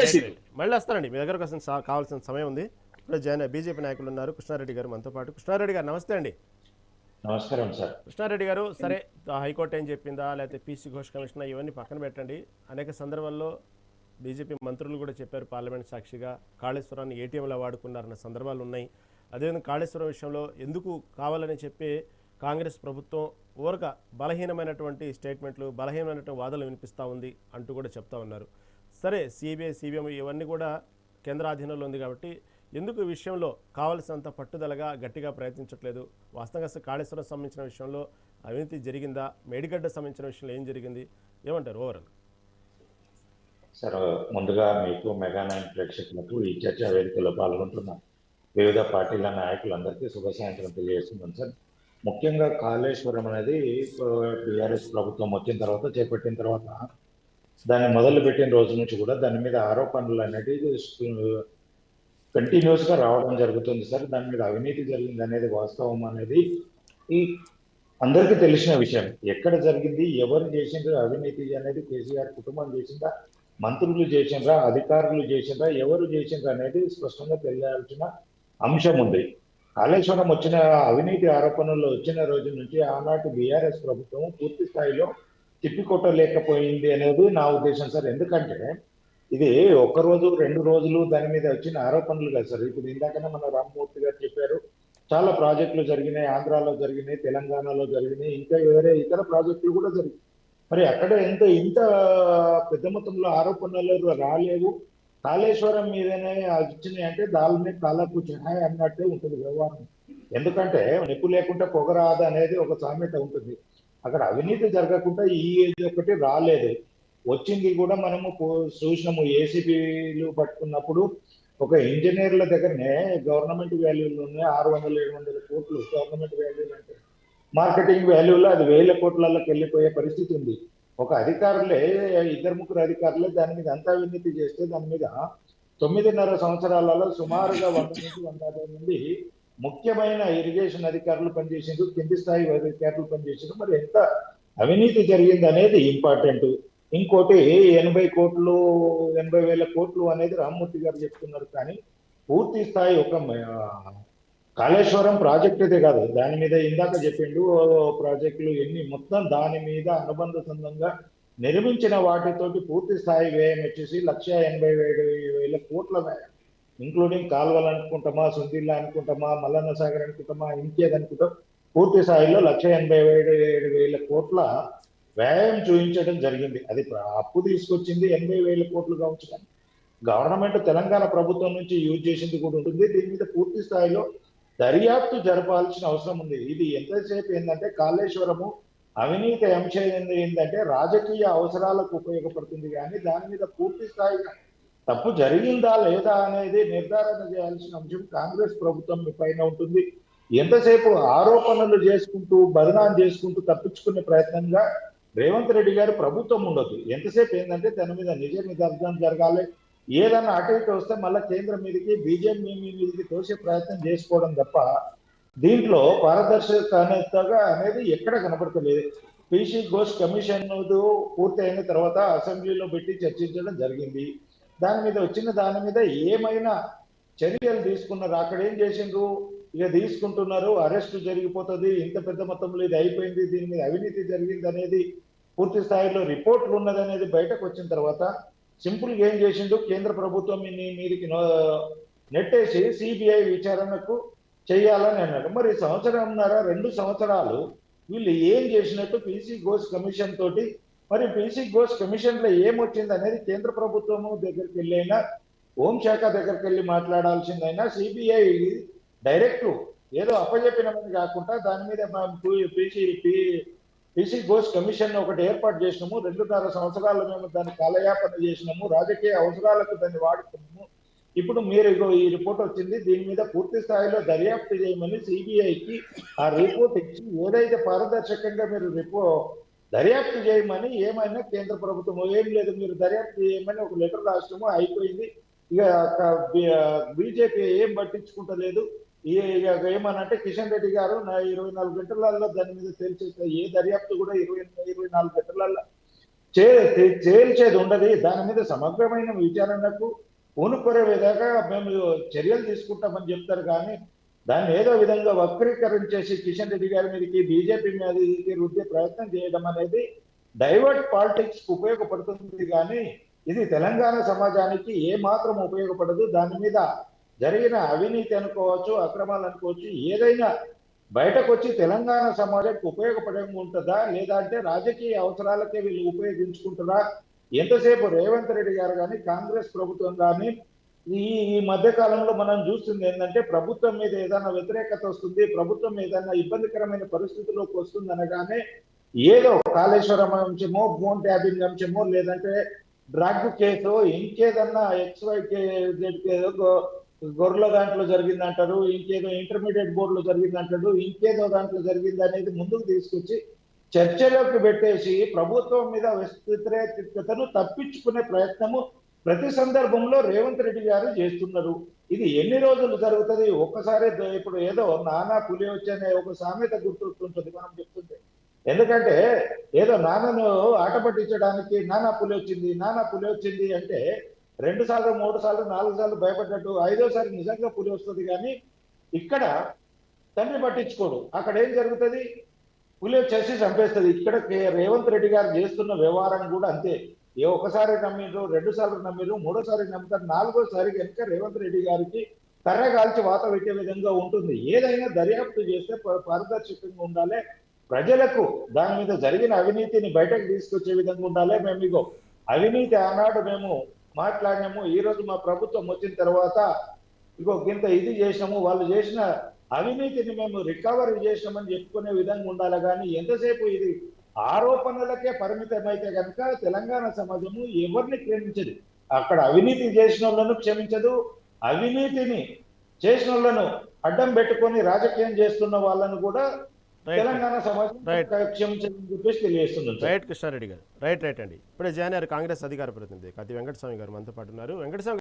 Right right మళ్ళీ వస్తారండి మీ దగ్గరకు కావాల్సిన సమయం ఉంది. ఇప్పుడు బీజేపీ నాయకులు ఉన్నారు కృష్ణారెడ్డి గారు మనతో పాటు. కృష్ణారెడ్డి గారు నమస్తే అండి. నమస్కారం సార్. కృష్ణారెడ్డి గారు, సరే హైకోర్టు ఏం చెప్పిందా లేకపోతే పీసీ ఘోష్ కమిషన్ ఇవన్నీ పక్కన పెట్టండి. అనేక సందర్భాల్లో బీజేపీ మంత్రులు కూడా చెప్పారు పార్లమెంట్ సాక్షిగా కాళేశ్వరాన్ని ఏటీఎంలా వాడుకున్నారన్న సందర్భాలు ఉన్నాయి. అదేవిధంగా కాళేశ్వరం విషయంలో ఎందుకు కావాలని చెప్పి కాంగ్రెస్ ప్రభుత్వం ఊరక బలహీనమైనటువంటి స్టేట్మెంట్లు బలహీనమైనటువంటి వాదనలు వినిపిస్తూ ఉంది అంటూ కూడా చెప్తా ఉన్నారు. సరే సిబిఐ సిబిఎం ఇవన్నీ కూడా కేంద్ర ఆధీనంలో ఉంది కాబట్టి ఎందుకు ఈ విషయంలో కావలసినంత పట్టుదలగా గట్టిగా ప్రయత్నించట్లేదు? వాస్తవంగా అసలు కాళేశ్వరం సంబంధించిన విషయంలో అవినీతి జరిగిందా? మేడిగడ్డ సంబంధించిన విషయంలో ఏం జరిగింది? ఏమంటారు ఓవరాల్? సార్, ముందుగా మీకు మెగా9 ప్రేక్షకులకు ఈ చర్చా వేదికలో పాల్గొంటున్న వివిధ పార్టీల నాయకులందరికీ శుభ సాయంత్రం తెలియజేస్తున్నాను సార్. ముఖ్యంగా కాళేశ్వరం అనేది బీఆర్ఎస్ ప్రభుత్వం వచ్చిన తర్వాత చేపట్టిన తర్వాత దాన్ని మొదలుపెట్టిన రోజు నుంచి కూడా దాని మీద ఆరోపణలు అనేవి కంటిన్యూస్ గా రావడం జరుగుతుంది సార్. దాని మీద అవినీతి జరిగింది అనేది వాస్తవం అనేది ఈ అందరికీ తెలిసిన విషయం. ఎక్కడ జరిగింది, ఎవరు చేసిండ్రు అవినీతి అనేది, కేసీఆర్ కుటుంబం చేసిందా, మంత్రులు చేసిండ్రా, అధికారులు చేసిండ్రా, ఎవరు చేసిండ్రా అనేది స్పష్టంగా తెలియాల్సిన అంశం ఉంది. కాళేశ్వరం వచ్చిన అవినీతి ఆరోపణలు వచ్చిన రోజు నుంచి ఆనాటి బీఆర్ఎస్ ప్రభుత్వం పూర్తి స్థాయిలో తిప్పికొట్టలేకపోయింది అనేది నా ఉద్దేశం సార్. ఎందుకంటే ఇది ఒక రోజు 2 రోజులు దాని మీద వచ్చిన ఆరోపణలు కాదు సార్. ఇప్పుడు ఇందాకనే మన రామ్మూర్తి గారు చెప్పారు, చాలా ప్రాజెక్టులు జరిగినాయి, ఆంధ్రాలో జరిగినాయి, తెలంగాణలో జరిగినాయి, ఇంకా వేరే ఇతర ప్రాజెక్టులు కూడా జరిగినాయి. మరి అక్కడ ఇంత పెద్ద మొత్తంలో ఆరోపణలు రాలేవు. కాళేశ్వరం మీదనే వచ్చినాయి అంటే దాని కాలకు చిహాయ్ అన్నట్టే ఉంటుంది వ్యవహారం. ఎందుకంటే నిప్పు లేకుండా పొగరాదు అనేది ఒక సామెత ఉంటుంది. అక్కడ అవినీతి జరగకుండా ఈ ఒకటి రాలేదు. వచ్చింది కూడా మనము చూసినాము. ఏసీబీలు పట్టుకున్నప్పుడు ఒక ఇంజనీర్ల దగ్గరనే గవర్నమెంట్ వాల్యూలు ఉన్నాయి 600-700 కోట్లు గవర్నమెంట్ వాల్యూలు అంటే మార్కెటింగ్ వాల్యూలో అది 1000 కోట్లలోకి వెళ్ళిపోయే పరిస్థితి ఉంది. ఒక అధికారులే 2-3 అధికారులే దాని మీద అంతా అవినీతి చేస్తే దాని మీద 9.5 సంవత్సరాలలో సుమారుగా 100-150 మంది ముఖ్యమైన ఇరిగేషన్ అధికారులు పనిచేసిండ్రు, కింది స్థాయి అధికారులు పనిచేసిండ్రు. మరి ఎంత అవినీతి జరిగింది అనేది ఇంపార్టెంట్. ఇంకోటి 80 కోట్లు 80,000 కోట్లు అనేది రామ్మూర్తి గారు చెప్తున్నారు. కానీ పూర్తి స్థాయి ఒక కాళేశ్వరం ప్రాజెక్ట్ అయితే కాదు, దాని మీద ఇందాక చెప్పిండు ప్రాజెక్టులు ఎన్ని మొత్తం దాని మీద అనుబంధ సంబంధంగా నిర్మించిన వాటితోటి పూర్తి స్థాయి వ్యయం వచ్చేసి 1,87,000 కోట్ల వ్యయం, ఇంక్లూడింగ్ కాలువలు అనుకుంటామా, సుందిల్లా అనుకుంటామా, మల్లన్న సాగర్ అనుకుంటామా, ఇంకేది అనుకుంటాం, పూర్తి స్థాయిలో 1,87,000 కోట్ల వ్యయం చూపించడం జరిగింది. అది అప్పు తీసుకొచ్చింది 80,000 కోట్లు కావచ్చు, కానీ గవర్నమెంట్ తెలంగాణ ప్రభుత్వం నుంచి యూజ్ చేసింది కూడా ఉంటుంది. దీని మీద పూర్తి స్థాయిలో దర్యాప్తు జరపాల్సిన అవసరం ఉంది. ఇది ఎంతసేపు ఏంటంటే కాళేశ్వరము అవినీతి అంశం ఏంటంటే రాజకీయ అవసరాలకు ఉపయోగపడుతుంది, కానీ దాని మీద పూర్తి స్థాయిగా తప్పు జరిగిందా లేదా అనేది నిర్ధారణ చేయాల్సిన అంశం కాంగ్రెస్ ప్రభుత్వం పైన ఉంటుంది. ఎంతసేపు ఆరోపణలు చేసుకుంటూ బదనాం చేసుకుంటూ తప్పించుకునే ప్రయత్నంగా రేవంత్ రెడ్డి గారు ప్రభుత్వం ఉండదు. ఎంతసేపు ఏంటంటే దాని మీద నిజ నిర్ధారణ జరగాలి. ఏదన్నా అటు ఇటు వస్తే మళ్ళీ కేంద్రం మీదకి బీజేపీ మీదకి తోసే ప్రయత్నం చేసుకోవడం తప్ప దీంట్లో పారదర్శకత అనేది ఎక్కడ కనపడతలేదు. పీసీ ఘోష్ కమిషన్ పూర్తి అయిన తర్వాత అసెంబ్లీలో పెట్టి చర్చించడం జరిగింది. దాని మీద వచ్చిన దాని మీద ఏమైనా చర్యలు తీసుకున్నారు? అక్కడ ఏం చేసిండ్రు? ఇక తీసుకుంటున్నారు, అరెస్ట్ జరిగిపోతుంది, ఇంత పెద్ద మొత్తంలో ఇది అయిపోయింది, దీని మీద అవినీతి జరిగింది అనేది పూర్తి స్థాయిలో రిపోర్ట్లు ఉన్నది అనేది బయటకు వచ్చిన తర్వాత సింపుల్గా ఏం చేసిండు? కేంద్ర ప్రభుత్వం మీదికి నెట్టేసి సిబిఐ విచారణకు చేయాలని అన్నాడు. మరి 1.5 సంవత్సరాలు వీళ్ళు ఏం చేసినట్టు పీసీ ఘోష్ కమిషన్ తోటి? మరి పీసీ ఘోష్ కమిషన్ లో ఏమొచ్చింది అనేది కేంద్ర ప్రభుత్వము దగ్గరికి వెళ్ళైనా, హోంశాఖ దగ్గరికి వెళ్ళి మాట్లాడాల్సిందైనా, సిబిఐ డైరెక్ట్ ఏదో అప్పచెప్పినమని కాకుండా దాని మీద పీసీ ఘోష్ కమిషన్ ఒకటి ఏర్పాటు చేసినాము, 2.5 సంవత్సరాలు మేము దాన్ని కాలయాపన చేసినాము, రాజకీయ అవసరాలకు దాన్ని వాడుకున్నాము. ఇప్పుడు మీరు ఈ రిపోర్ట్ వచ్చింది, దీని మీద పూర్తి స్థాయిలో దర్యాప్తు చేయమని సిబిఐకి ఆ రిపోర్ట్ ఇచ్చి ఏదైతే పారదర్శకంగా మీరు దర్యాప్తు చేయమని ఏమైనా కేంద్ర ప్రభుత్వం ఏం లేదు మీరు దర్యాప్తు చేయమని ఒక లెటర్ రాష్ట్రము అయిపోయింది. ఇక బీజేపీ ఏం పట్టించుకుంటలేదు. ఏమనంటే కిషన్ రెడ్డి గారు 24 గంటలలో దాని మీద తెలిసేస్తే ఏ దర్యాప్తు కూడా 24 గంటలలో చేల్చేది ఉండదు. దాని మీద సమగ్రమైన విచారణకు పూనుకొనే విధంగా మేము చర్యలు తీసుకుంటామని చెప్తారు. కానీ దాన్ని ఏదో విధంగా వక్రీకరించేసి కిషన్ రెడ్డి గారి మీదకి బీజేపీ మీదకి రుద్దే ప్రయత్నం చేయడం అనేది డైవర్ట్ పాలిటిక్స్ ఉపయోగపడుతుంది. కానీ ఇది తెలంగాణ సమాజానికి ఏ మాత్రం ఉపయోగపడదు. దాని మీద జరిగిన అవినీతి అనుకోవచ్చు, అక్రమాలు అనుకోవచ్చు, ఏదైనా బయటకు వచ్చి తెలంగాణ సమాజానికి ఉపయోగపడే ఉంటుందా, లేదా అంటే రాజకీయ అవసరాలకే వీళ్ళు ఉపయోగించుకుంటారా? ఎంతసేపు రేవంత్ రెడ్డి గారు కానీ కాంగ్రెస్ ప్రభుత్వం కానీ ఈ ఈ మధ్య కాలంలో మనం చూస్తుంది ఏంటంటే ప్రభుత్వం మీద ఏదైనా వ్యతిరేకత వస్తుంది, ప్రభుత్వం ఏదైనా ఇబ్బందికరమైన పరిస్థితుల్లోకి వస్తుంది అనగానే ఏదో కాళేశ్వరం అంశమో, ఫోన్ ట్యాపింగ్ అంశమో, లేదంటే డ్రగ్ కేసు, ఇంకేదన్నా ఏదో గొర్రెల దాంట్లో జరిగింది అంటారు, ఇంకేదో ఇంటర్మీడియట్ బోర్డులో జరిగింది అంటారు, ఇంకేదో దాంట్లో జరిగింది అనేది ముందుకు తీసుకొచ్చి చర్చలోకి పెట్టేసి ప్రభుత్వం మీద వ్యతిరేకతను తప్పించుకునే ప్రయత్నము ప్రతి సందర్భంలో రేవంత్ రెడ్డి గారు చేస్తున్నారు. ఇది ఎన్ని రోజులు జరుగుతుంది? ఒక్కసారి ఇప్పుడు ఏదో నానా పులి వచ్చనే ఒక సామెత గుర్తుంటుంది మనం చెప్తుంటే. ఎందుకంటే ఏదో నాన్నను ఆట పట్టించడానికి నానా పులి వచ్చింది, నానా పులి వచ్చింది అంటే 2 సార్లు 3 సార్లు 4 సార్లు భయపడ్డట్టు 5వ సారి నిజంగా పులి వస్తుంది. కానీ ఇక్కడ తండ్రి పట్టించుకోడు. అక్కడ ఏం జరుగుతుంది? పులి వచ్చేసి చంపేస్తుంది. ఇక్కడ రేవంత్ రెడ్డి గారు చేస్తున్న వ్యవహారం కూడా అంతే. ఒకసారి నమ్మిరు, 2 సార్లు నమ్మిరు, 3వసారి నమ్ముతారు, 4వసారి కనుక రేవంత్ రెడ్డి గారికి కర్ర కాల్చి వాత పెట్టే విధంగా ఉంటుంది. ఏదైనా దర్యాప్తు చేస్తే పారదర్శకంగా ఉండాలి, ప్రజలకు దాని మీద జరిగిన అవినీతిని బయటకు తీసుకొచ్చే విధంగా ఉండాలి. మేము ఇగో అవినీతి ఆనాడు మేము మాట్లాడినాము, ఈ రోజు మా ప్రభుత్వం వచ్చిన తర్వాత ఇగో ఇంత ఇది చేసినాము, వాళ్ళు చేసిన అవినీతిని మేము రికవరీ చేసినామని చెప్పుకునే విధంగా ఉండాలి. కానీ ఎంతసేపు ఇది ఆరోపణలకే పరిమితమైతే కనుక తెలంగాణ సమాజము ఎవరిని క్షమించదు. అక్కడ అవినీతి చేసిన వాళ్ళను క్షమించదు, అవినీతిని చేసిన వాళ్ళను అడ్డం పెట్టుకొని రాజకీయం చేస్తున్న వాళ్ళను కూడా తెలంగాణ సమాజం క్షమించదని చెప్పేసి తెలియజేస్తుంది. రైట్ కృష్ణారెడ్డి గారు, రైట్ అండి. ఇప్పుడే జాయిన్ అయ్యారు కాంగ్రెస్ అధికార ప్రతినిధి కత్తి వెంకటస్వామి గారు మనతో పాటు ఉన్నారు. వెంకటస్వామి